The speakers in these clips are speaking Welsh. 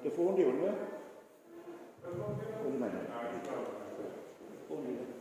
The ffôn diwn yma? Ffôn yma. Ffôn diwn yma.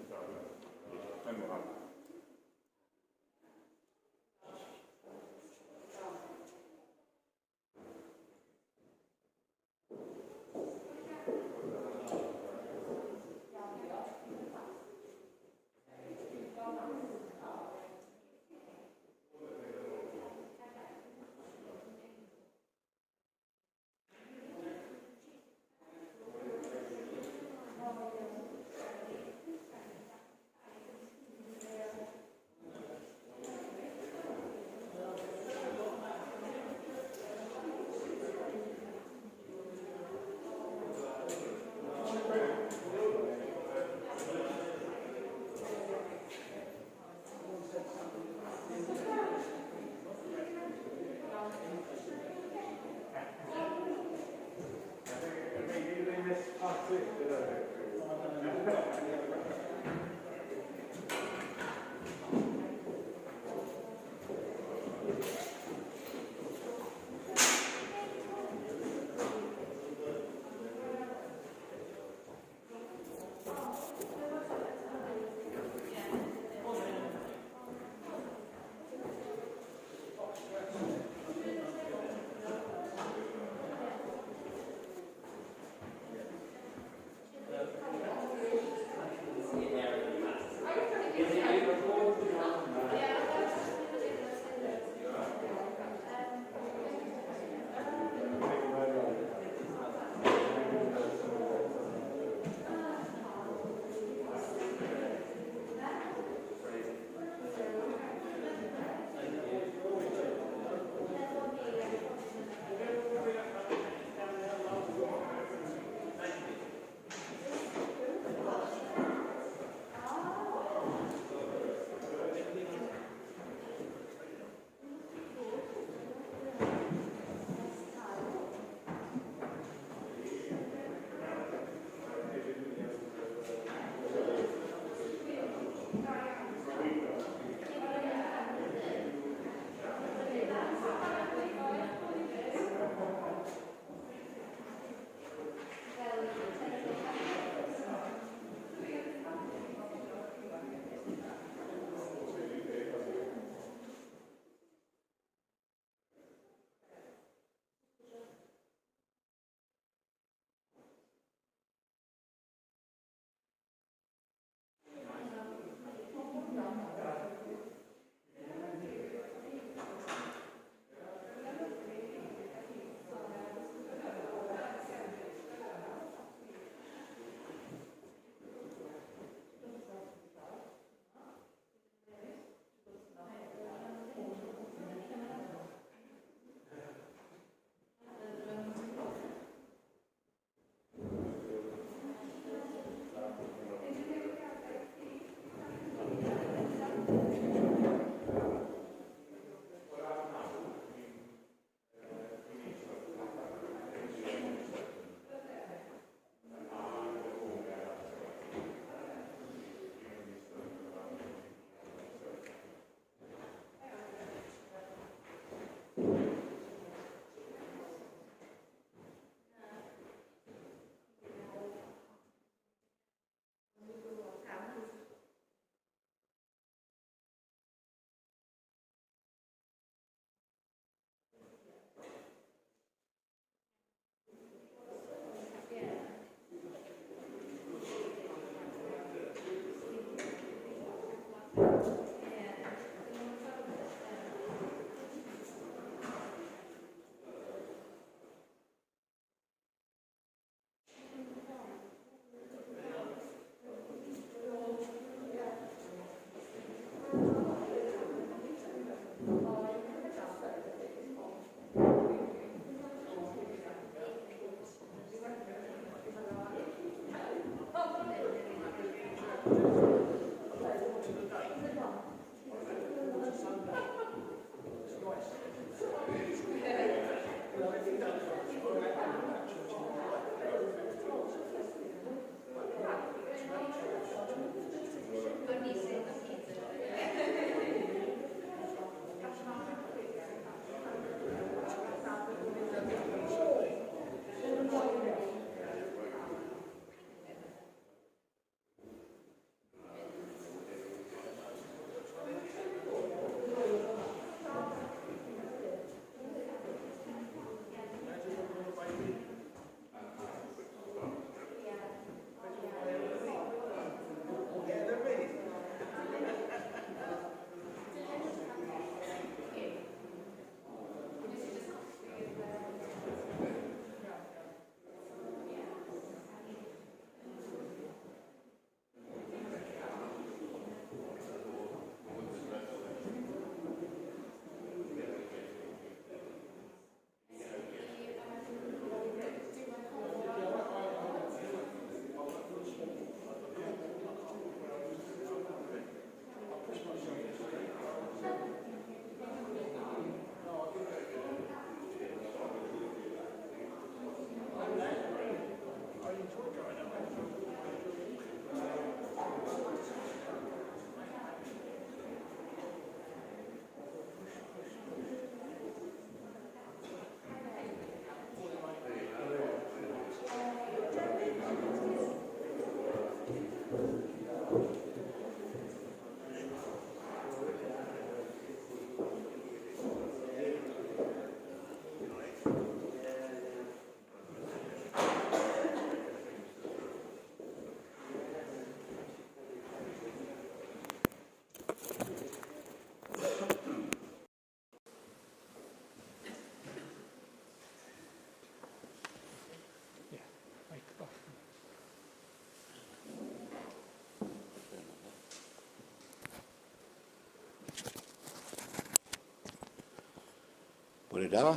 Bore da,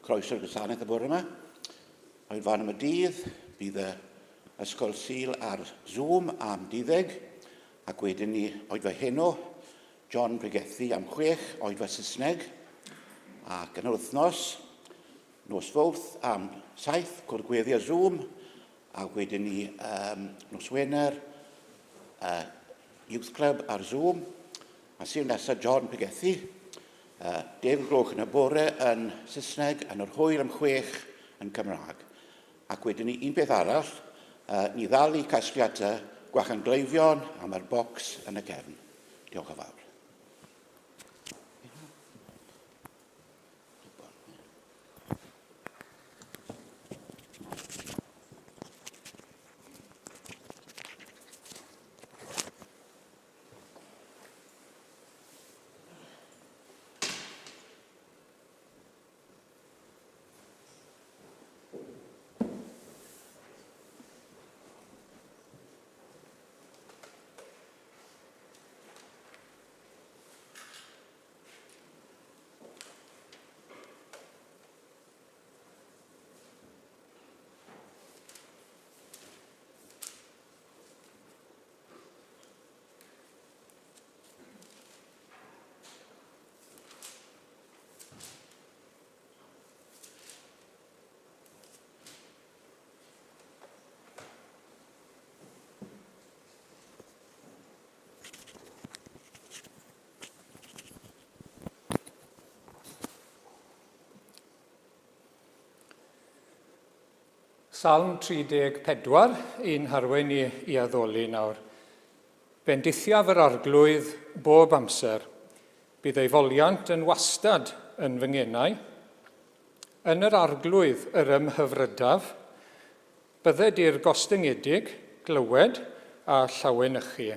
croeso'r gwasanaeth y bore yma. Oedd fan am y dydd, bydd y ysgol Sul ar Zoom am 12, ac wedyn ni Oedfa heno, John Bregethu am 6, Oedfa Saesneg, ac yn yr wythnos, nos Fowrth am 7, cwrdd ar Zoom, a wedyn ni nos Wener, Youth Club ar Zoom, a sy'n nesaf John Bregethu, 10 gloch yn y bore yn Saesneg, yn yr hwyl am 6 yn Cymraeg. Ac wedyn ni un beth arall, ni ddal i casgliadau gwahangleifion am yr bocs yn y gefn. Diolch yn fawr. Salm 34, un harwen i addoli nawr. Bendithiaf yr arglwydd bob amser, bydd ei foliant yn wastad yn fy ngenau. Yn yr arglwydd yr ymhyfrydaf, bydded i'r gostyngedig, glywed a llawenychu.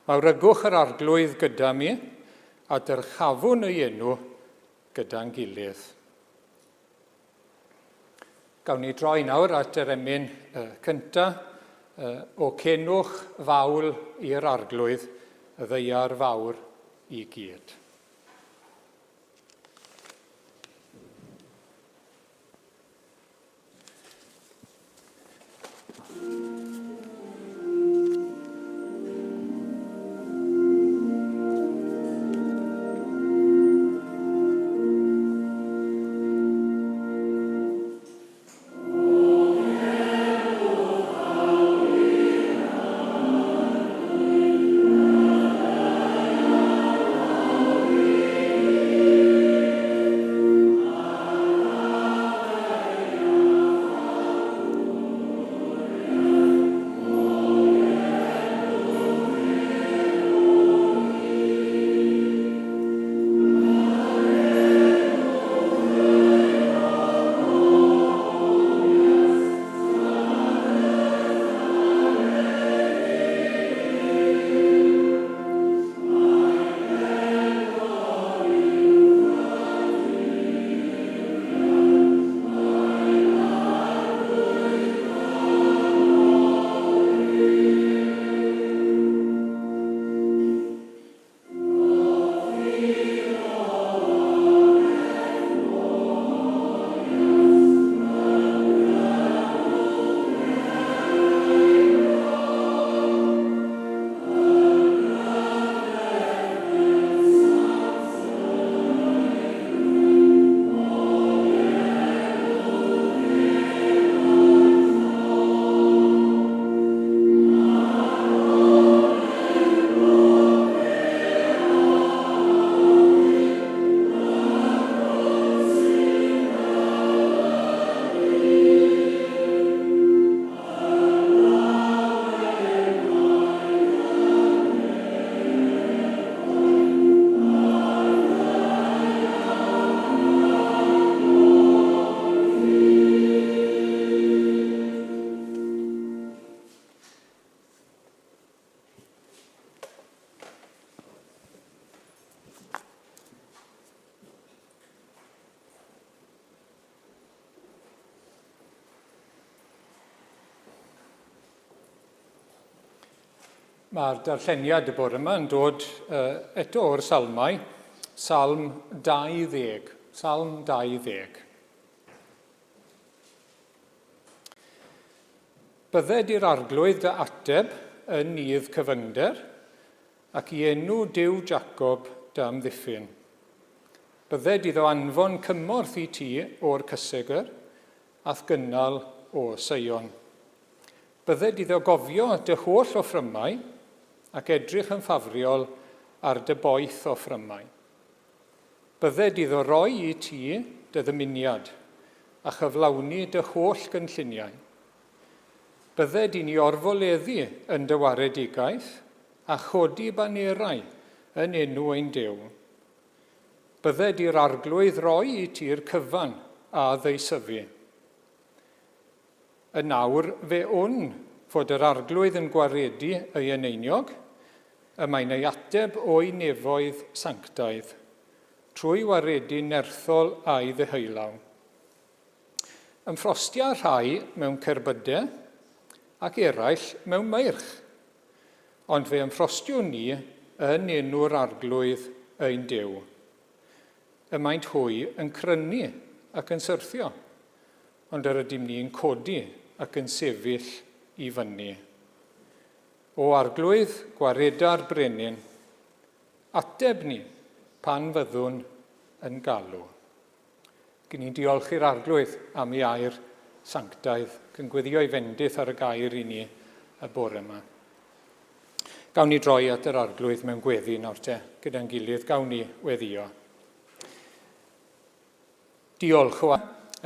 Mawrygwch yr arglwydd gyda mi, a dyrchafwn ei enw gyda'n gilydd. Gawn ni droi nawr at yr emyn cyntaf, o cenwch fawl i'r arglwydd, y ddeiar fawr i gyd. Mae'r darlleniad y bore yma yn dod eto o'r salmau, Salm 20, Psalm 20. Bydded i'r arglwydd dy ateb yn nydd cyfyngder, ac i enw Duw Jacob dy amddiffyn. Bydded iddo anfon cymorth i ti o'r cysegr, ath gynnal o Sion. Bydded iddo gofio dy holl o ffrymau, ac edrych yn ffafriol ar dy boeth o ffrymau. Bydded iddo roi i ti dy ddymuniad, a chyflawni dy holl gynlluniau. Bydded i ni orfoleddu yn dy waredigaeth, a chodi banerau yn enw ein Duw. Bydded i'r arglwydd roi i ti'r cyfan a ddeisyfu. Y nawr fe wn fod yr arglwydd yn gwaredu ei eneiniog, y mae'n ei ateb o'i nefoedd sanctaidd, trwy waredu nerthol a'i ddeheulaw. Ymffrostia rhai mewn cerbydau ac eraill mewn meirch, ond fe ymffrostiwn ni yn enw'r arglwydd ein Duw. Y maent hwy yn crynu ac yn syrthio, ond yr ydym ni'n codi ac yn sefyll i fyny. O arglwydd gwareda'r brenin, ateb ni pan fyddwn yn galw. Gyn ni'n diolch i'r arglwydd am ei air sanctaidd, yn gweddio ei fendith ar y gair i ni y bore yma. Gawn ni droi at yr arglwydd mewn gweddi nawr te, gyda'n gilydd, gawn ni weddio. Diolch o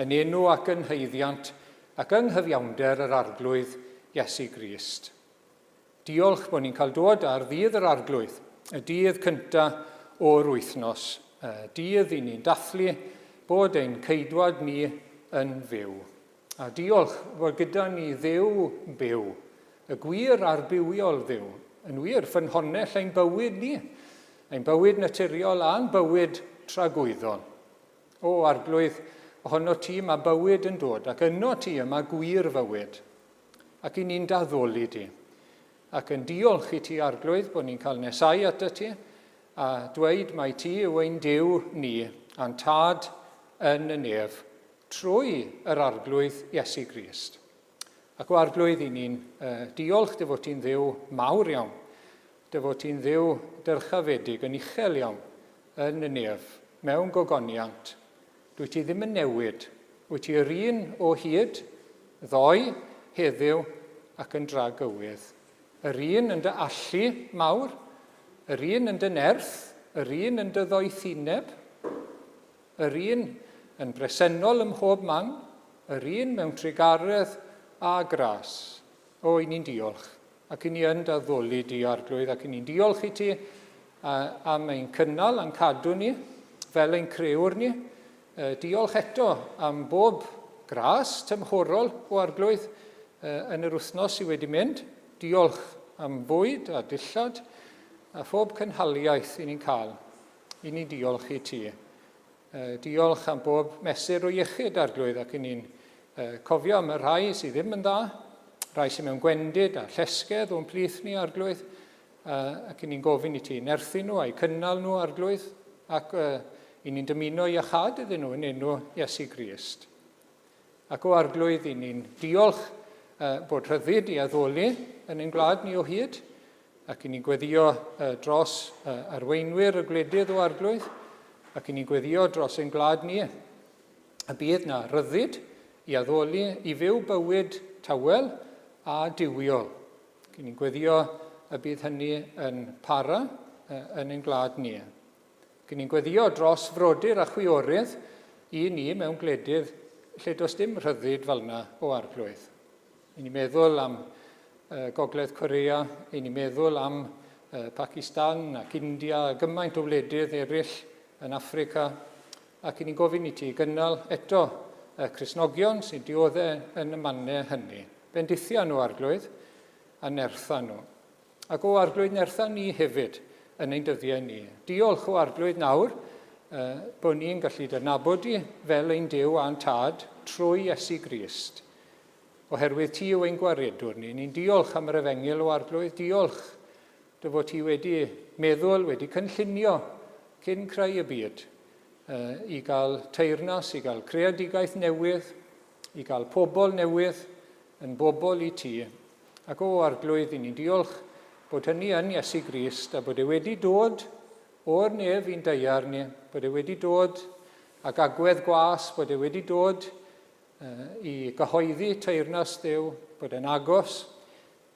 yn enw ac yn heiddiant ac yng nghyfiawnder yr arglwydd Iesu Grist. Diolch bod ni'n cael dod ar ddydd yr arglwydd, y dydd cyntaf o'r wythnos, dydd i ni'n dathlu bod ein ceidwad ni yn fyw. A diolch bod gyda ni Dduw byw, y gwir arbywiol Dduw, yn wir ffynhonnell ein bywyd ni, ein bywyd naturiol a'n bywyd tragwyddol. O arglwydd, ohono ti mae bywyd yn dod, ac yno ti yma gwir fywyd, ac i ni'n daddoli ti. Ac yn diolch i ti arglwydd bod ni'n cael nesau ato ti, a dweud mai ti yw ein Duw ni, a'n tad yn y nef, trwy yr arglwydd Iesu Grist. Ac o arglwydd i ni'n diolch dy fod ti'n dduw mawr iawn, dy fod ti'n dduw dyrchafedig yn uchel iawn yn y nef, mewn gogoniant. Dwi ti ddim yn newid, wyt ti'r un o hyd, ddoi, heddiw ac yn dragywydd. Yr un yn dy allu mawr, yr un yn dy nerth, yr un yn dy ddoethineb, yr un yn bresennol ym mhob man, yr un mewn trigaredd a gras. O, i ni'n diolch, ac i ni yn daddoli di arglwydd, ac i ni'n diolch i ti am ein cynnal a'n cadw ni, fel ein crewr ni. Diolch eto am bob gras tymhorol o arglwydd yn yr wythnos sydd wedi mynd. Diolch am fwyd a dillad a phob cynhaliaeth i ni'n cael. I ni diolch i ti. Diolch am bob mesur o iechyd arglwydd ac i ni'n cofio am y rhai sydd ddim yn dda, rhai sydd mewn gwendid a llesgedd o'n plith ni arglwydd, ac i ni'n gofyn i ti nerthu nhw a'i cynnal nhw arglwydd, ac i ni'n dymuno i achad iddyn nhw yn enw Iesu Grist. Ac o arglwydd i ni'n diolch bod rhyddid i addoli yn ein gwlad ni o hyd, ac i ni'n gweddio dros arweinwyr y gwledydd o arglwydd, ac i ni'n gweddio dros ein gwlad ni. Y bydd na ryddid i addoli i fyw bywyd tawel a diwiol. Ac i ni'n gweddio y bydd hynny yn para yn ein gwlad ni. Ac ni'n gweddio dros frodyr a chwiorydd i ni mewn gwledydd lle does dim rhyddid fel yna o arglwydd. I ni'n meddwl am Gogledd Corea, i ni'n meddwl am Pakistan ac India, gymaint o wledydd eraill yn Affrica, ac i ni'n gofyn i ti gynnal eto Cristnogion sy'n dioddau yn y mannau hynny. Bendithia nhw arglwydd a nertha nhw. Ac o arglwydd nertha ni hefyd, yn ein dyddiau ni. Diolch o arglwydd nawr bod ni'n gallu dynabod i fel ein Duw a'n tad trwy Iesu Grist. Oherwydd ti yw ein gwaredwr ni. Ni'n diolch am yr efengil o arglwydd. Diolch dy fod ti wedi meddwl, wedi cynllunio cyn creu y byd, i gael teyrnas, i gael creadigaeth newydd, i gael pobl newydd yn bobl i ti. Ac o arglwydd i ni'n diolch bod hynny yn Iesu Grist a bod e wedi dod o'r nef i'n deiar ni, bod e wedi dod ag agwedd gwas, bod e wedi dod i gyhoeddi teyrnas Dduw, bod e'n agos,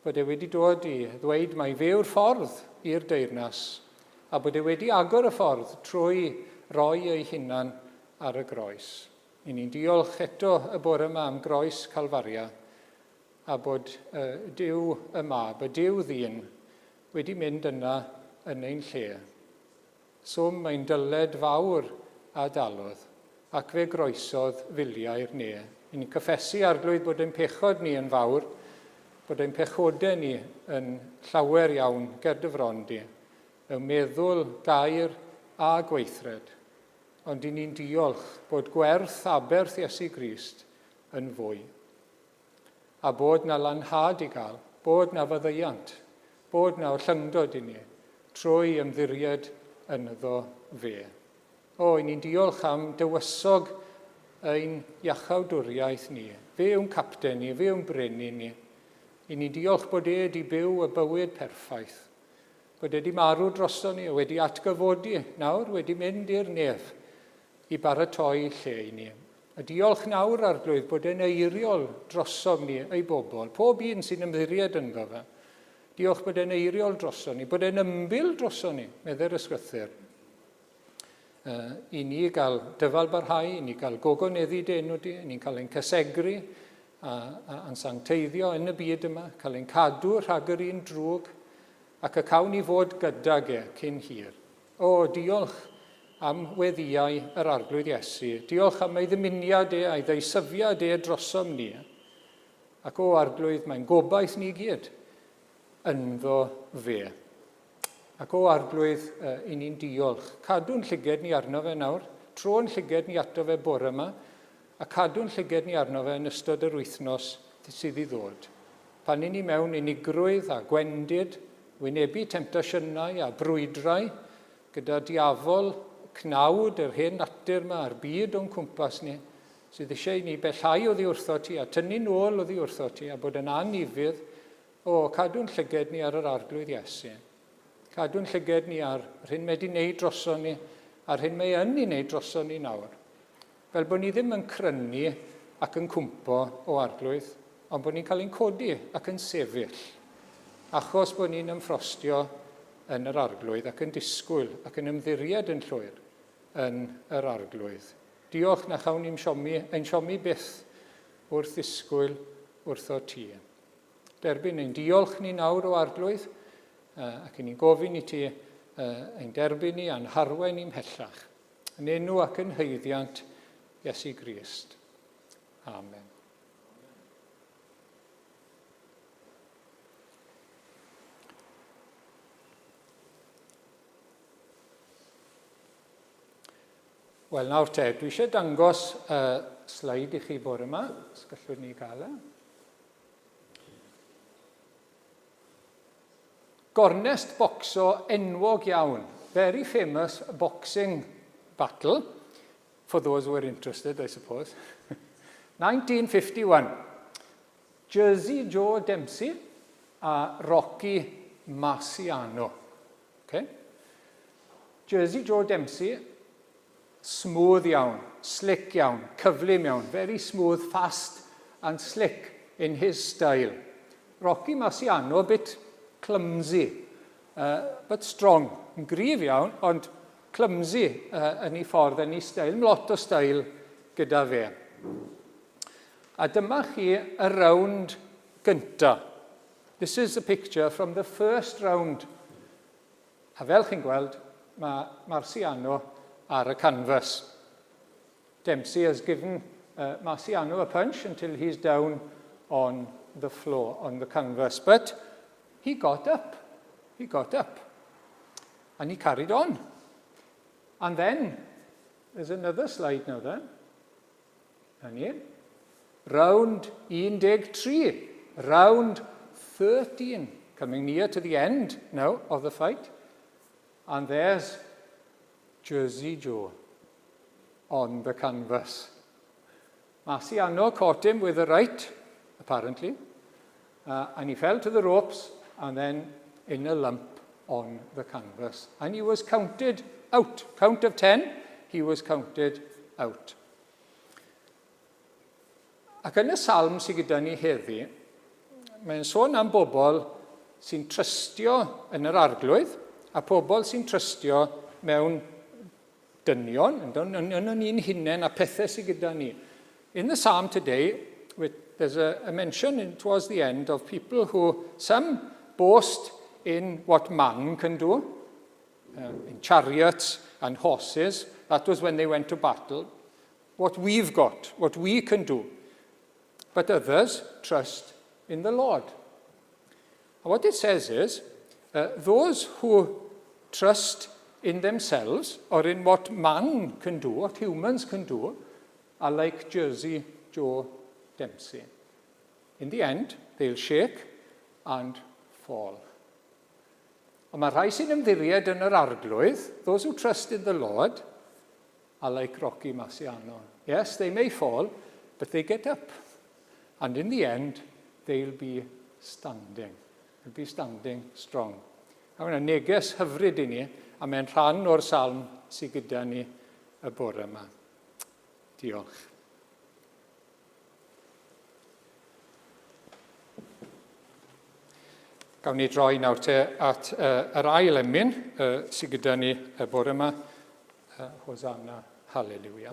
bod e wedi dod i ddweud mae fe yw'r ffordd i'r deyrnas, a bod e wedi agor y ffordd trwy roi ei hunan ar y groes. I ni'n diolch eto y bore yma am groes Calfaria, a bod Duw y Mab, y Duw ddyn, wedi mynd yna yn ein lle. Swm mae'n dyled fawr a dalodd, ac fe groesodd filiau'r ne. I ni'n cyffesu arglwydd bod ein pechod ni yn fawr, bod ein pechodau ni yn llawer iawn ger dyfrondi, mewn meddwl, gair a gweithred. Ond i ni'n diolch bod gwerth aberth Iesu Grist yn fwy. A bod na lanhad i gael, bod na fyddeiant, bod na orllyngdod i ni, trwy ymddiried ynddo fe. O, i ni'n diolch am dywysog ein iachawdwriaeth ni. Fe yw'n capten ni, fe yw'n brenu ni. I ni'n diolch bod e wedi byw y bywyd perffaith. Bod e wedi marw drosto ni, wedi atgyfodi nawr, wedi mynd i'r nef i baratoi lle i ni. A diolch nawr arglwydd bod e'n eiriol drosom ni, ei bobl, pob un sy'n ymddiried ynddo fe. Diolch bod e'n eiriol droso ni, bod e'n ymbil droso ni, medde'r ysgrythyr. I ni gael dyfal barhau, i ni gael gogoneddi denw di, i ni'n cael ein cysegru a'n sancteiddio yn y byd yma, cael ein cadw rhag yr un drwg, ac y cawn ni fod gydag e cyn hir. O, diolch am weddiau yr arglwydd Iesu. Diolch am ei ddymuniad e a'i ddeisyfiad e drosom ni. Ac o arglwydd mae'n gobaith ni gyd ynddo fe. Ac o arglwydd i ni'n diolch. Cadw'n llyged ni arno fe nawr, tro'n llyged ni ato fe bore yma, a cadw'n llyged ni arno fe yn ystod yr wythnos sydd i ddod. Pan i ni mewn unigrwydd a gwendid, wynebu temptasiynau a brwydrau, gyda diafol cnawd yr hen natur yma a'r byd o'n cwmpas ni, sydd eisiau ni bellhau oddi wrtho ti a tynnu nôl oddi wrtho ti a bod yn anifydd, o cadw'n llyged ni ar yr arglwydd Iesu. Cadw'n llyged ni ar hyn mae wedi wneud droso ni, a'r hyn mae yn ei wneud droso ni nawr. Fel bod ni ddim yn crynu ac yn cwmpo o arglwydd, ond bod ni'n cael ein codi ac yn sefyll, achos bod ni'n ymffrostio yn yr arglwydd ac yn disgwyl ac yn ymddiried yn llwyr yn yr arglwydd. Diolch na chawn ni'n siomi byth wrth ddisgwyl wrtho ti. Derbyn ein diolch ni nawr o arglwydd, ac ni'n gofyn i ti ein derbyn ni a'n harwen ni'n mhellach. Yn enw ac yn haeddiant Iesu Grist. Amen. Wel, nawr te, dwi eisiau dangos sleid i chi bore yma, os gallwn ni gael e. Gornest bocso enwog iawn, very famous boxing battle, for those who are interested, I suppose. 1951, Jersey Joe Dempsey a Rocky Marciano. Okay? Jersey Joe Dempsey, smooth iawn, slick iawn, cyflym iawn, very smooth, fast and slick in his style. Rocky Marciano, a bit clumsy, but strong, yn gryf iawn, ond clumsy yn ei ffordd, yn ei style, lot o style gyda fe. A dyma chi y round gynta. This is a picture from the first round. A fel chi'n gweld, mae Marciano ar y canvas. Dempsey has given Marciano a punch until he's down on the floor, on the canvas. But he got up. He got up. And he carried on. And then, there's another slide now then. And here, round 13, round 13, coming near to the end now of the fight. And there's Jersey Joe. on the canvas. Marciano caught him with the right, apparently, and he fell to the ropes and then in a lump on the canvas. And he was counted out. Count of 10, he was counted out. Ac yn y salm sydd gyda ni heddi, mae'n sôn am bobl sy'n trystio yn yr arglwydd a pobl sy'n trystio mewn dynion, yn un hunain a pethau sydd gyda ni. In the psalm today, there's a mention towards the end of people who, some boast in what man can do, in chariots and horses. That was when they went to battle. What we've got, what we can do. But others trust in the Lord. And what it says is, those who trust in themselves or in what man can do, what humans can do, are like Jersey Joe Dempsey. In the end, they'll shake and fall. Ond mae rhai sy'n ymddiried yn yr arglwydd, those who trust in the Lord, are like Rocky Marciano. Yes, they may fall, but they get up. And in the end, they'll be standing. They'll be standing strong. A mae'n neges hyfryd i ni, a mae'n rhan o'r salm sydd gyda ni y bore yma. Diolch. Gawn ni droi nawr te at yr ail emyn sydd gyda ni y bore yma, Hosanna, Hallelujah.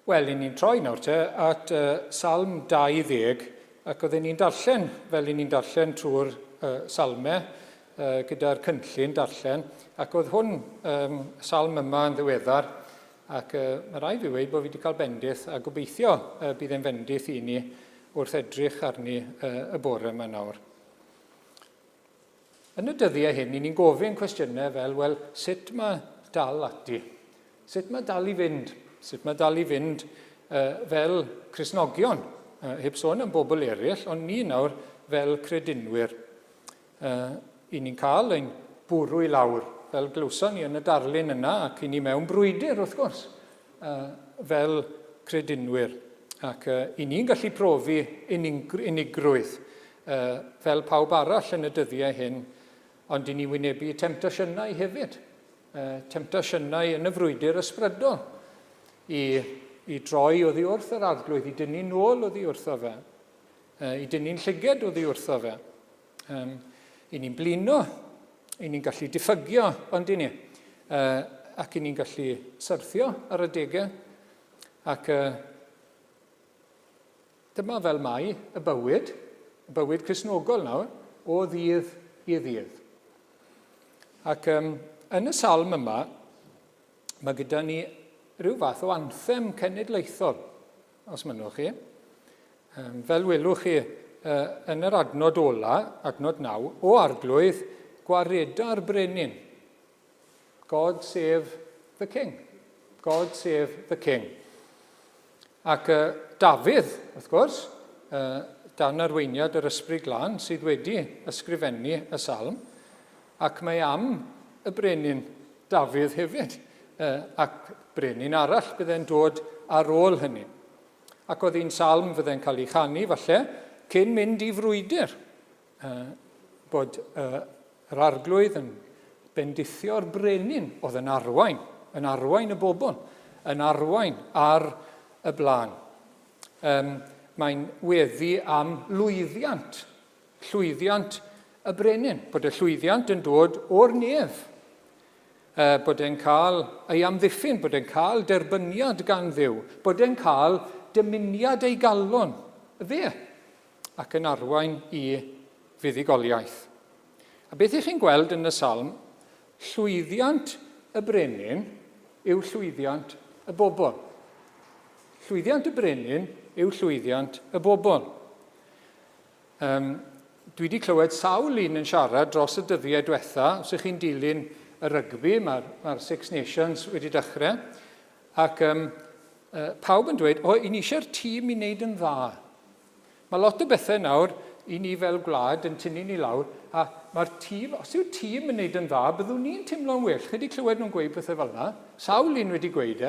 Wel, ni'n troi nawr te at Salm 20, ac oedden ni'n darllen, fel ni'n darllen trwy'r salmau, gyda'r cynllun darllen, ac oedd hwn salm yma yn ddiweddar, ac mae rai fi wedi bod fi wedi cael bendith, a gobeithio bydd e'n bendith i ni wrth edrych arni y bore yma nawr. Yn y dyddiau hyn, ni'n gofyn cwestiynau fel, wel, sut mae dal ati? Sut mae dal i fynd? Sut mae dal i fynd fel Cristnogion, heb sôn am bobl eraill, ond ni nawr fel credinwyr. I ni'n cael ein bwrw i lawr, fel glwson ni yn y darlun yna, ac i ni mewn brwydr, wrth gwrs, fel credinwyr. Ac i ni'n gallu profi unigrwydd fel pawb arall yn y dyddiau hyn, ond i ni wynebu temptasiynau hefyd. temptasiynau yn y frwydr ysbrydol i droi oddi wrth yr arglwydd, i dynnu nôl oddi wrtho fe, i dynnu'n llyged oddi wrtho fe. I ni'n blino, i ni'n gallu diffygio, ond i ni, ac i ni'n gallu syrthio ar y degau. Ac dyma fel mai y bywyd Cristnogol nawr, o ddydd i ddydd. Ac yn y salm yma, mae gyda ni rhyw fath o anthem cenedlaethol, os mynnwch chi. Fel welwch chi yn yr adnod ola, adnod 9, o arglwydd gwareda'r brenin. God save the king. God save the king. Ac Dafydd, wrth gwrs, dan arweiniad yr Ysbryd Glân sydd wedi ysgrifennu y salm, ac mae am y brenin Dafydd hefyd, ac brenin arall byddai'n dod ar ôl hynny. Ac oedd un salm fyddai'n cael ei chanu, falle, cyn mynd i frwydr, bod yr arglwydd yn bendithio'r brenin oedd yn arwain y bobl, yn arwain ar y blaen. Mae'n weddi am llwyddiant y brenin, bod y llwyddiant yn dod o'r nef, bod e'n cael ei amddiffyn, bod e'n cael derbyniad gan Dduw, bod e'n cael dymuniad ei galon, fe, ac yn arwain i fuddugoliaeth. A beth ych chi'n gweld yn y salm, llwyddiant y brenin yw llwyddiant y bobl. Llwyddiant y brenin yw llwyddiant y bobl. Dwi wedi clywed sawl un yn siarad dros y dyddiau diwetha, os ych chi'n dilyn y rygbi, mae'r Six Nations wedi dechrau, ac pawb yn dweud, i ni eisiau'r tîm i wneud yn dda. Mae lot o bethau nawr i ni fel gwlad yn tynnu ni lawr, a mae'r tîm, os yw'r tîm yn wneud yn dda, byddwn ni'n teimlo'n well. Chi wedi clywed nhw'n gweud bethau fel yna? Sawl un wedi gweud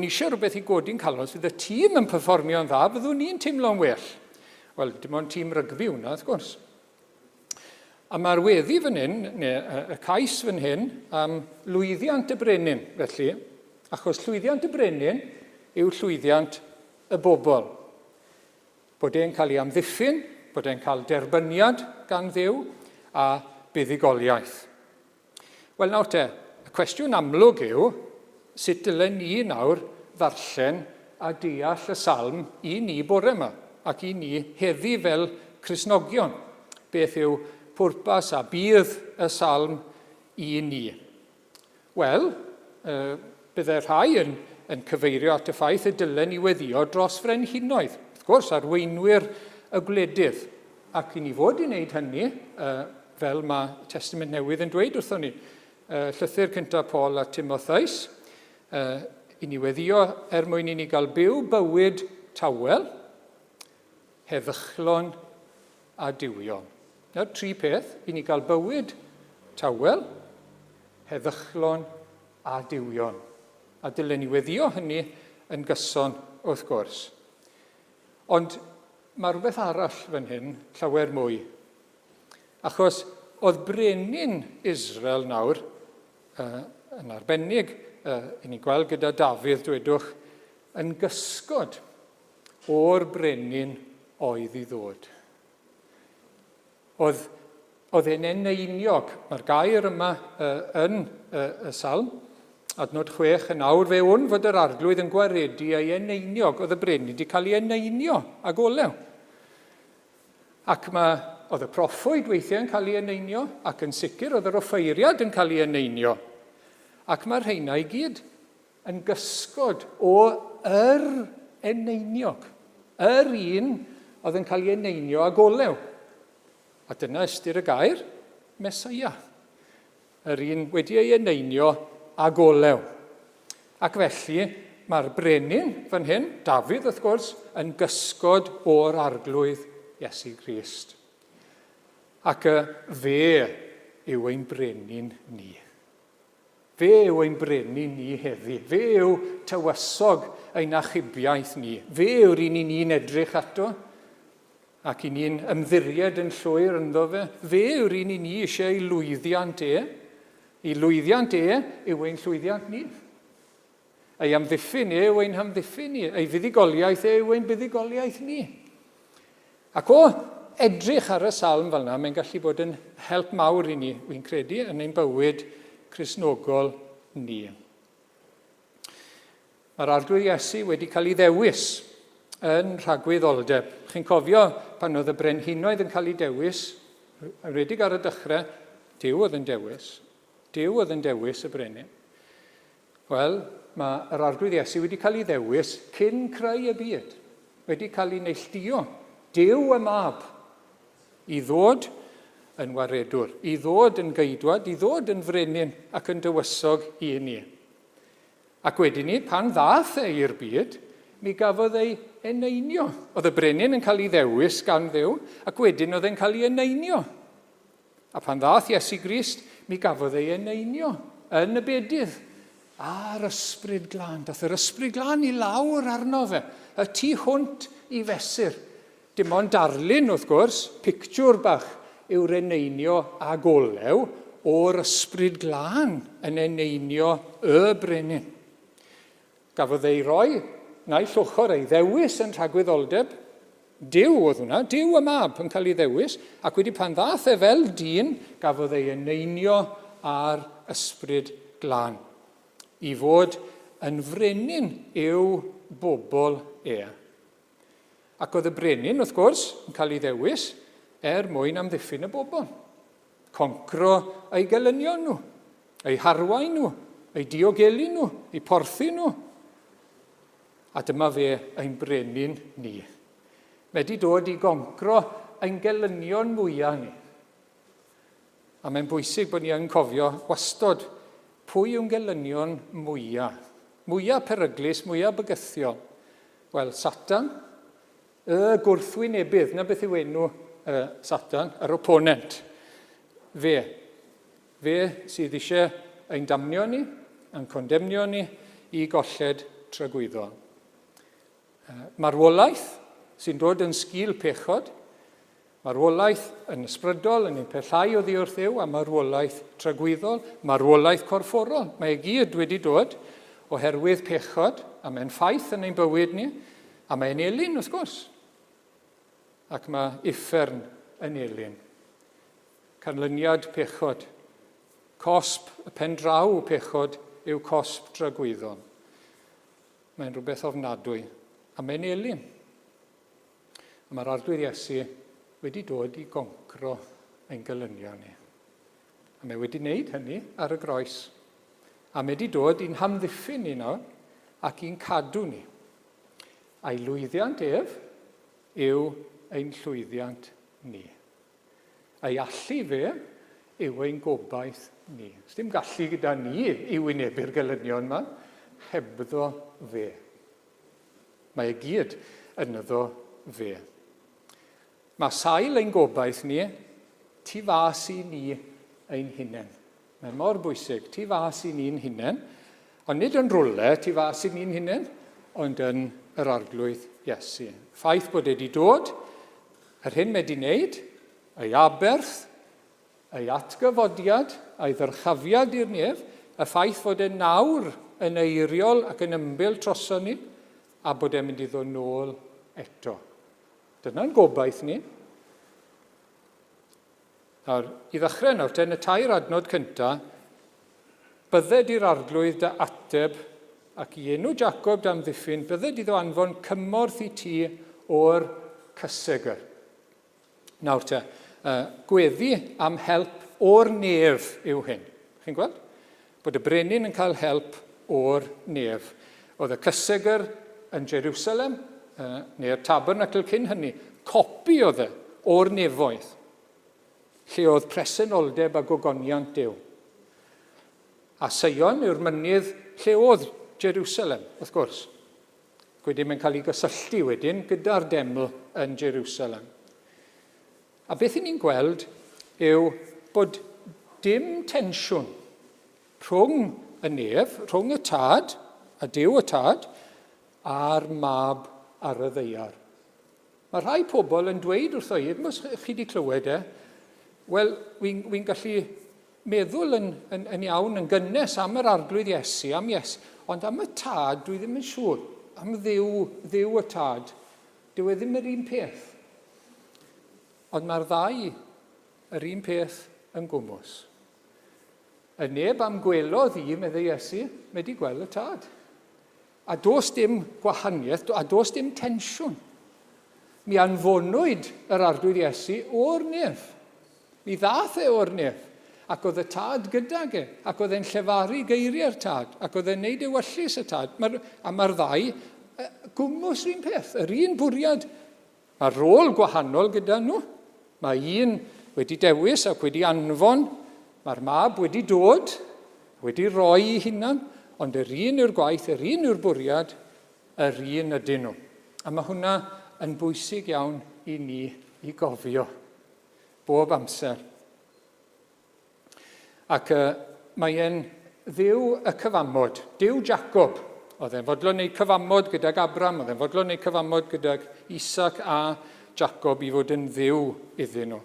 ni eisiau rhywbeth i godi'n calos, fydd y tîm yn perfformio'n dda, byddwn ni'n teimlo'n well. Wel, dim ond tîm rygbi hwnna, wrth gwrs. A mae'r weddi fan hyn, neu y cais fan hyn, am lwyddiant y brenin, felly, achos llwyddiant y brenin yw llwyddiant y bobl. Bod e'n cael ei amddiffyn, bod e'n cael derbyniad gan Dduw a buddugoliaeth. Wel nawr te, y cwestiwn amlwg yw, sut dylen ni nawr ddarllen a deall y salm i ni bore yma, ac i ni heddi fel Cristnogion. Beth yw pwrpas a bydd y salm i ni? Wel, byddai rhai yn cyfeirio at y ffaith y dylen ni weddio dros frenhinoedd. Wrth gwrs, arweinwyr y gwledydd. Ac i ni fod i wneud hynny, fel mae Testament Newydd yn dweud wrthon ni. Llythyr cyntaf Paul a Timotheus, i ni weddio mwyn i ni gael byw bywyd tawel, heddychlon a diwiol. Nawr, 3 peth, i ni gael bywyd tawel, heddychlon a diwiol. A dylen ni weddio hynny yn gyson wrth gwrs. Ond mae rhywbeth arall fan hyn, llawer mwy. Achos oedd brenin Israel nawr, yn arbennig, i ni gweld gyda Dafydd, dwedwch, yn gysgod o'r brenin oedd i ddod. Oedd e'n eneiniog, mae'r gair yma yn y salm, adnod 6 yn awr fe hwn fod yr arglwydd yn gwaredu ei eneiniog, oedd y brenin wedi cael ei eneinio ag olew. Ac oedd y proffwyd weithiau yn cael ei eneinio, ac yn sicr oedd yr offeiriad yn cael ei eneinio. Ac mae'r rheina i gyd yn gysgod o yr eneiniog, yr un oedd yn cael ei eneinio ag olew. A dyna ystyr y gair, Mesaia, yr un wedi ei eneinio ag olew. Ac felly, mae'r brenin fan hyn, Dafydd wrth gwrs, yn gysgod o'r arglwydd Iesu Grist. Ac fe yw ein brenin ni. Fe yw ein brenin ni heddi. Fe yw tywysog ein achubiaeth ni. Fe yw'r un i ni'n edrych ato, ac i ni'n ymddiried yn llwyr ynddo fe. Fe yw'r un i ni eisiau ei lwyddiant Ei lwyddiant yw ein llwyddiant ni. Ei amddiffyn yw ein hamddiffyn ni. Ei fuddugoliaeth yw ein buddugoliaeth ni. Ac o edrych ar y salm fel yna, mae'n gallu bod yn help mawr i ni, wy'n credu, yn ein bywyd Cristnogol ni. Mae'r arglwydd Iesu wedi cael ei ddewis yn rhagwyddoldeb. Chi'n cofio pan oedd y brenhinoedd yn cael ei dewis, wedi ar y dechrau, Duw oedd yn dewis. Duw oedd yn dewis y brenin. Wel, mae'r arglwydd Iesu wedi cael ei ddewis cyn creu y byd. Wedi cael ei neilltuo. Duw y mab. I ddod yn waredwr, i ddod yn geidwad, i ddod yn frenin ac yn dywysog i ni. Ac wedyn ni, pan ddath i'r byd, mi gafodd ei eneinio. Oedd y brenin yn cael ei ddewis gan Dduw, ac wedyn oedd e'n cael ei eneinio. A pan ddath Iesu Grist, mi gafodd ei eneinio yn y bedydd. A'r ysbryd glân. Dath yr ysbryd glân i lawr arno fe. Y tu hwnt i fesur. Dim ond darlun, wrth gwrs, pictiwr bach yw'r eneinio a golew o'r ysbryd glân yn eneinio y brenin. Gafodd ei roi, naill ochr ei ddewis yn rhagwyddoldeb, Duw oedd hwnna, Duw y mab yn cael ei ddewis, ac wedi pan ddath fel dyn, gafodd ei eneinio ar ysbryd glân. I fod yn frenin yw bobl Ac oedd y brenin, wrth gwrs, yn cael ei ddewis mwyn amddiffyn y bobl. Concro ei gelynion nhw, ei harwain nhw, ei diogelu nhw, ei porthu nhw. A dyma fe ein brenin ni. Mae wedi dod i goncro ein gelynion mwyaf ni. A mae'n bwysig bod ni yn cofio wastod pwy yw'n gelynion mwyaf. Mwyaf peryglus, mwyaf bygythiol. Wel, Satan, y gwrthwynebydd, na beth yw enw Satan, yr opponent. Fe sydd eisiau ein damnio ni, yn condemnio ni i golled tragwyddol. Marwolaeth sy'n dod yn sgil pechod, marwolaeth yn ysbrydol, yn ein pellhau o ddi wrth Dduw, a marwolaeth tragwyddol, marwolaeth corfforol. Mae gyd wedi dod oherwydd pechod, a mae'n ffaith yn ein bywyd ni, a mae'n elyn, wrth gwrs. Ac mae uffern yn elyn. Canlyniad pechod. Cosb y pen draw pechod yw cosb tragwyddol. Mae'n rhywbeth ofnadwy, a mae'n elyn. A mae'r arglwydd Iesu wedi dod i goncro ein gelynion ni. A mae wedi wneud hynny ar y groes. A mae wedi dod i'n hamddiffyn ni nawr ac i'n cadw ni. A'i lwyddiant yw ein llwyddiant ni. A'i allu fe yw ein gobaith ni. Os dim gallu gyda ni i wynebu'r gelynion yma, hebddo fe. Mae gyd yn yddo fe. Mae sail ein gobaith ni, tu fas i ni ein hunain. Mae'n mor bwysig, tu fas i ni'n hunain, ond nid yn rwle tu fas i ni'n hunain, ond yn yr arglwydd Iesu. Ffaith bod wedi dod, yr hyn mae wedi wneud, ei aberth, ei atgyfodiad, ei ddyrchafiad i'r nef, y ffaith fod e nawr yn eiriol ac yn ymbil troson ni, a bod e'n mynd i ddod nôl eto. Dyna'n gobaith ni. Nawr, i ddechrau nawr, yn y tair adnod cyntaf, bydded i'r arglwydd dy ateb ac i enw Jacob damddiffyn, bydded iddo anfon cymorth i ti o'r cysegr. Nawr te, gweddi am help o'r nef yw hyn. Chi'n gweld? Bod y brenin yn cael help o'r nef. Oedd y cysegr yn Jerusalem, neu'r Tabernacl cyn hynny, copi oedd o'r nefoedd, lle oedd presenoldeb a gogoniant Duw. A Sion yw'r mynydd lle oedd Jerusalem, wrth gwrs. Wedyn mae'n cael ei gysylltu wedyn gyda'r deml yn Jerusalem. A beth ni'n gweld yw bod dim tensiwn rhwng y nef, rhwng y tad, a Duw y tad, a'r mab ar y ddeiar. Mae rhai pobl yn dweud wrtho i, os chi wedi clywed wel, wy'n gallu meddwl yn iawn, yn gynnes am yr arglwydd Iesu, am Iesu, ond am y tad, dwi ddim yn siŵr, am ddiw y tad, dyw e ddim yr un peth. Ond mae'r ddau yr un peth yn gwmws. Y neb am gwelodd i, meddwl Iesu, mae wedi gweld y tad. A does dim gwahaniaeth, a does dim tensiwn. Mi anfonwyd yr arglwydd Iesu o'r nef. Mi ddath e o'r nef, ac oedd y tad gydag e, ac oedd e'n llefaru geiriau'r tad, ac oedd e'n neud ewyllus y tad. Mae'r ddau gwmws un peth, yr un bwriad. Mae rôl gwahanol gyda nhw. Mae un wedi dewis ac wedi anfon, mae'r mab wedi dod, wedi roi ei hunan, ond yr un yw'r gwaith, yr un yw'r bwriad, yr un ydyn nhw. A mae hwnna yn bwysig iawn i ni i gofio bob amser. Ac mae e'n ddiw y cyfamod, Duw Jacob. Oedd e'n fodlon wneud cyfamod gydag Abram, oedd e'n fodlon wneud cyfamod gydag Isaac a Jacob i fod yn ddiw iddyn nhw.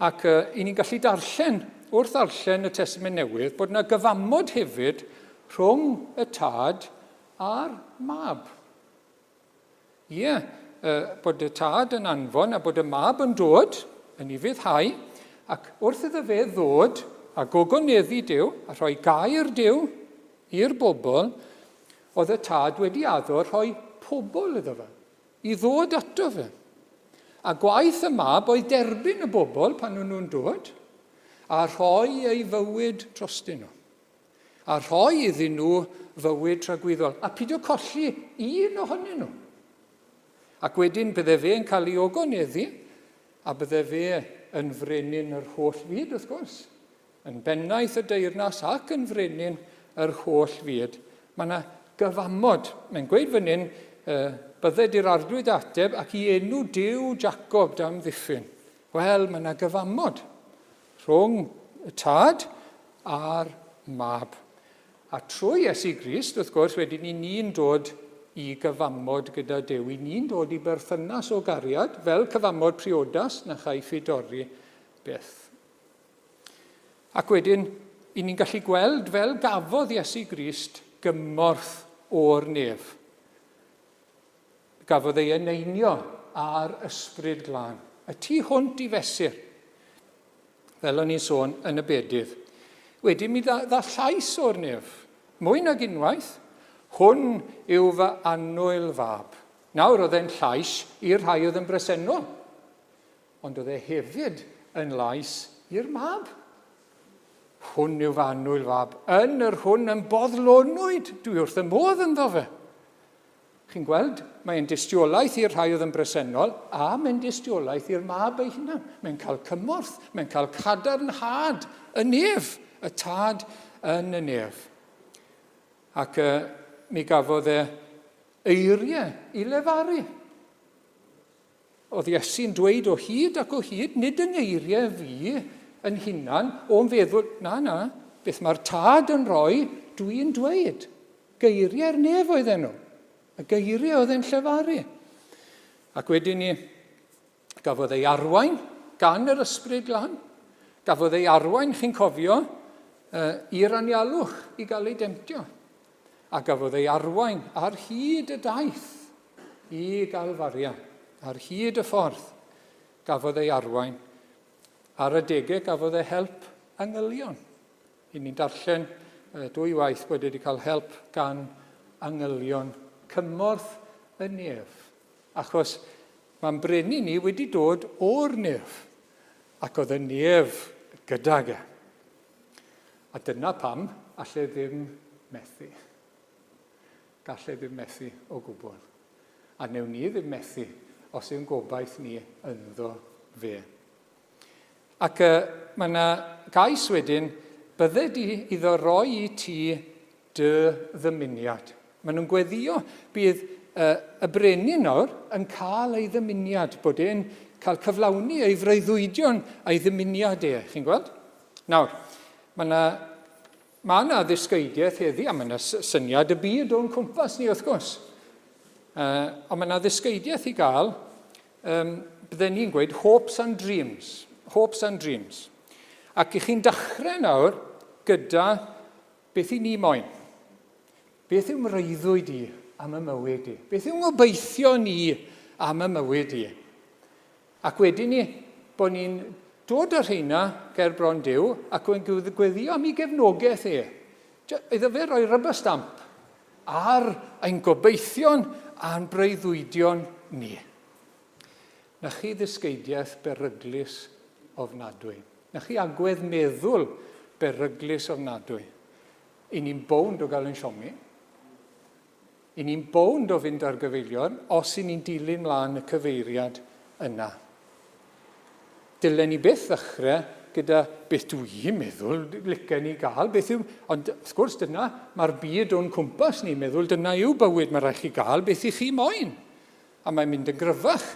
Ac i ni'n gallu darllen, wrth darllen y Testament Newydd, bod yna gyfamod hefyd rhwng y tad a'r mab. Ie, bod y tad yn anfon a bod y mab yn dod, yn ei fyddhau, ac wrth iddo fe ddod a gogoneddu Duw, a rhoi gair Duw i'r bobl, oedd y tad wedi addo rhoi pobl iddo fe, i ddod ato fe. A gwaith y mab oedd derbyn y bobl pan nhw'n dod, a rhoi ei fywyd drostyn nhw. A rhoi iddyn nhw fywyd tragwyddol. A pidio colli un ohonyn nhw. Ac wedyn bydde fe yn cael ei ogoneddu, a bydde fe yn frenin yr holl fyd, wrth gwrs. Yn bennaeth y deyrnas ac yn frenin yr holl fyd. Mae yna gyfamod. Mae'n gweud fan hyn, bydde di'r arglwydd ateb ac i enw Duw Jacob dam ddiffyn. Wel, mae yna gyfamod rhwng y tad a'r mab. A trwy Iesu Grist, wrth gwrs, wedyn ni'n dod i gyfamod gyda Duw. I ni'n dod i berthynas o gariad, fel cyfamod priodas na chaiff ei dorri beth. Ac wedyn, i ni'n gallu gweld fel gafodd Iesu Grist gymorth o'r nef. Gafodd ei eneinio ar ysbryd glân. Y tu hwnt i fesur, fel o'n i'n sôn yn y bedydd. Wedyn mi dda llais o'r nef. Mwy nag unwaith, hwn yw fy annwyl fab. Nawr oedd e'n llais i'r rhai oedd yn bresennol, ond oedd e hefyd yn lais i'r mab. Hwn yw fy annwyl fab. Yn yr hwn yn boddlonwyd, dwi wrth y modd ynddo fe. Chi'n gweld, mae'n dystiolaeth i'r rhai oedd yn bresennol, a mae'n dystiolaeth i'r mab ei hunan. Mae'n cael cymorth, mae'n cael cadarnhad y nef, y tad yn y nef. Ac mi gafodd e eiriau i lefaru. Oedd Iesu'n dweud o hyd ac o hyd, nid yn eiriau fi yn hunan, o'n feddwl, na, beth mae'r tad yn rhoi, dwi'n dweud. Geiriau'r nef oedd enw. Y geiriau oedd e'n llefaru. Ac wedyn ni, gafodd ei arwain gan yr ysbryd glân. Gafodd ei arwain, chi'n cofio, i'r anialwch i gael ei demtio. A gafodd ei arwain ar hyd y daith i Galfaria. Ar hyd y ffordd gafodd ei arwain. Ar y degau gafodd ei help angylion. I ni'n darllen 2 waith bod wedi cael help gan angylion cymorth y nef. Achos mae'n brenu ni wedi dod o'r nef. Ac oedd y nef gydag e. A dyna pam allai ddim methu. Gallai ddim methu o gwbl. A newn ni ddim methu os yw'n gobaith ni ynddo fe. Ac mae yna gais wedyn, bydde di iddo roi i ti dy ddymuniad. Maen nhw'n gweddio bydd y brenin nawr yn cael ei ddymuniad, bod e'n cael cyflawni ei freuddwydion a'i ddymuniad e. Chi'n gweld? Nawr, mae yna ddisgeidiaeth heddi, a mae yna syniad y byd o'n cwmpas ni wrth gwrs. Ond mae yna ddisgeidiaeth i gael, bydden ni'n gweud hopes and dreams. Hopes and dreams. Ac i chi'n dechrau nawr gyda beth i ni moyn. Beth yw mreiddwyd i am y mywyd i? Beth yw ngobeithio ni am y mywyd i? Ac wedyn ni bod ni'n dod ar rheina ger bron Duw ac yn gweddio am ei gefnogaeth e. Iddo fe roi rubber stamp ar ein gobeithion a'n breuddwydion ni. Na chi ddysgeidiaeth beryglus ofnadwy. Na chi agwedd meddwl beryglus ofnadwy. I ni'n bownd o gael yn siomi. I ni'n bownd o fynd ar gyfeilion os i ni'n dilyn mlaen y cyfeiriad yna. Dylen ni byth ddechrau gyda beth dwi'n meddwl, licen ni gael, beth yw, ond wrth gwrs dyna, mae'r byd o'n cwmpas ni'n meddwl, dyna yw bywyd mae rhaid chi gael, beth i chi moyn. A mae'n mynd yn gryfach.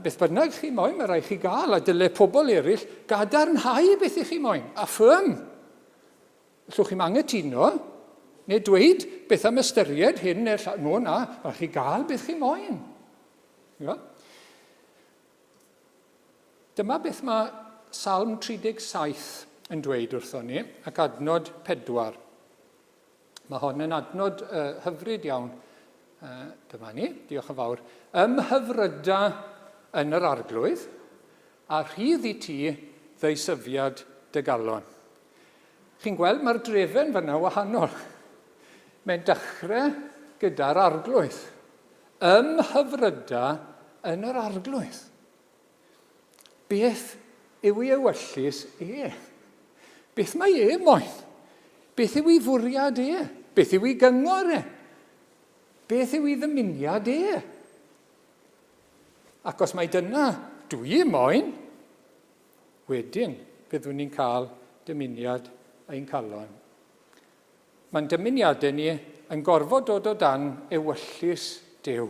Beth bynnag chi moyn, mae rhaid chi gael, a dyle pobl eraill gadarnhau beth i chi moyn. A ffyrm, llwch chi'n angytuno, neu dweud beth am ystyried hyn neu'r llall, no na, rhaid chi gael beth chi moyn. Dyma beth mae Salm 37 yn dweud wrthon ni, ac adnod 4. Mae hon yn adnod hyfryd iawn. Dyma ni, diolch yn fawr. Ymhyfryda yn yr arglwydd, a rhydd i ti ddeisyfiad dy galon. Chi'n gweld mae'r drefen fyna wahanol. Mae'n dechrau gyda'r arglwydd. Ymhyfryda yn yr arglwydd. Beth yw ei ewyllus e? Beth mae e moyn? Beth yw ei fwriad e? Beth yw ei gyngor e? Beth yw ei ddymuniad e? Ac os mae dyna dwi moyn, wedyn byddwn ni'n cael dymuniad ein calon. Mae'n dymuniadau ni yn gorfod dod o dan ewyllus Duw.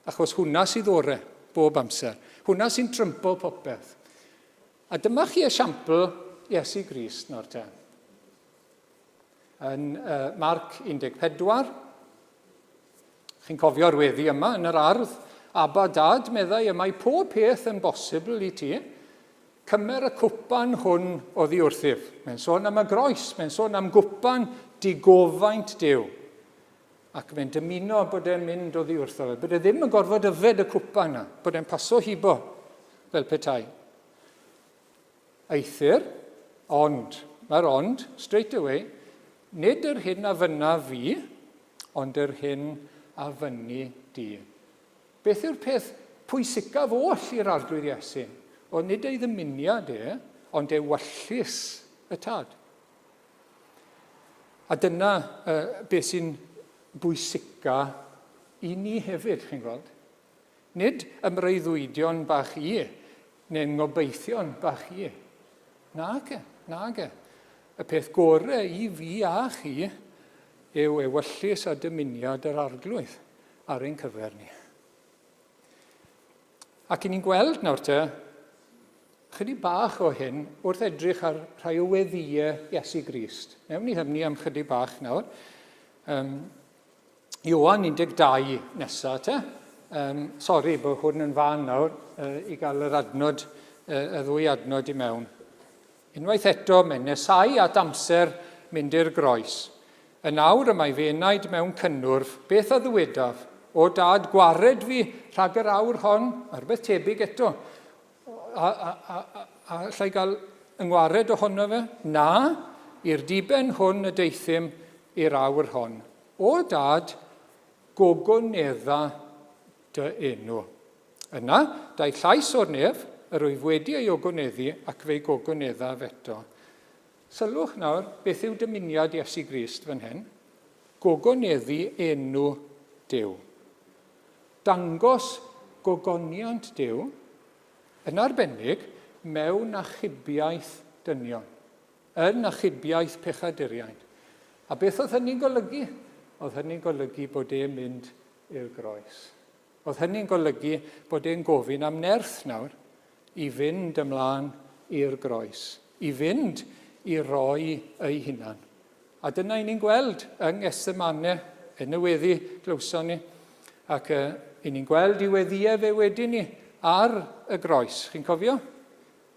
Achos hwnna sydd ore bob amser. Hwnna sy'n trympol popeth. A dyma chi esiampl Iesu Grist nawr te. Yn Marc 14, chi'n cofio'r weddi yma yn yr ardd, Aba Dad meddai y mae pob peth yn bosibl i ti, cymer y cwpan hwn oddi wrthyf. Mae'n sôn am y groes, mae'n sôn am gwpan digofaint Duw. Ac mae'n dymuno bod e'n mynd oddi wrtho fe. Bod e ddim yn gorfod yfed y cwpan yna, bod e'n paso hibo fel petai. Eithir, ond, mae'r ond, straight away, nid yr hyn a fyna fi, ond yr hyn a fyny di. Beth yw'r peth pwysicaf oll i'r arglwydd Iesu? O nid ei ddymuniad e, ond ei wyllus y tad. A dyna beth sy'n bwysica i ni hefyd, chi'n gweld. Nid ymreiddwydion bach i, neu'n ngobeithion bach i. Nage. Y peth gorau i fi a chi yw ewyllus a dymuniad yr arglwydd ar ein cyfer ni. Ac i ni'n gweld nawr te, chydig bach o hyn wrth edrych ar rhai o weddïau Iesu Grist. Newn ni hynny am chydig bach nawr. Ioan 12 nesaf te. Sori bod hwn yn fan nawr i gael yr adnod, y ddwy adnod i mewn. Unwaith eto, mae'n nesau at amser mynd i'r groes. Yn awr y mae fenaid mewn cynnwrf, beth a ddywedaf, o dad gwared fi rhag yr awr hon, ar beth tebyg eto. A llai gael yngwared ohono fe? Na, i'r diben hwn y deithim i'r awr hon. O dad, gogonedda dy enw. Yna, da'i llais o'r nef, yr wyf wedi ei ogoneddu ac fe'i gogonedda feto. Sylwch nawr, beth yw dymuniad Iesu Grist fan hyn? Gogoneddu enw Duw. Dangos gogoniant Duw yn arbennig mewn achubiaeth dynion, yn achubiaeth pechaduriaid. A beth oedd hynny'n golygu? Oedd hynny'n golygu bod e'n mynd i'r groes. Oedd hynny'n golygu bod e'n gofyn am nerth nawr i fynd ymlaen i'r groes, i fynd i roi ei hunan. A dyna i ni'n gweld yng Ngethsemane, yn y weddi glywson ni, ac i ni'n gweld i weddiau fe wedyn ni ar y groes. Chi'n cofio?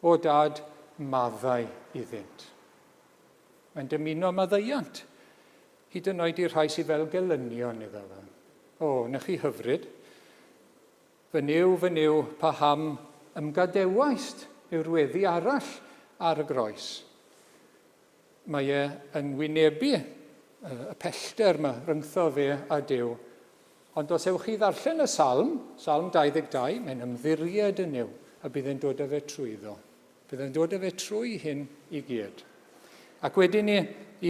O dad, maddau iddynt. Mae'n dymuno maddeiant. Hyd yn oed i'r rhai sydd fel gelynion iddo fe. O, na chi hyfryd. Fy niw, paham ymgadewaist yw'r weddi arall ar y groes. Mae e yn wynebu y pellter yma rhyngtho fe a Duw. Ond os ewch chi ddarllen y salm 22, mae'n ymddiried yn yw, a bydd e'n dod â fe trwyddo. Bydd e'n dod â fe trwy hyn i gyd. Ac wedyn ni,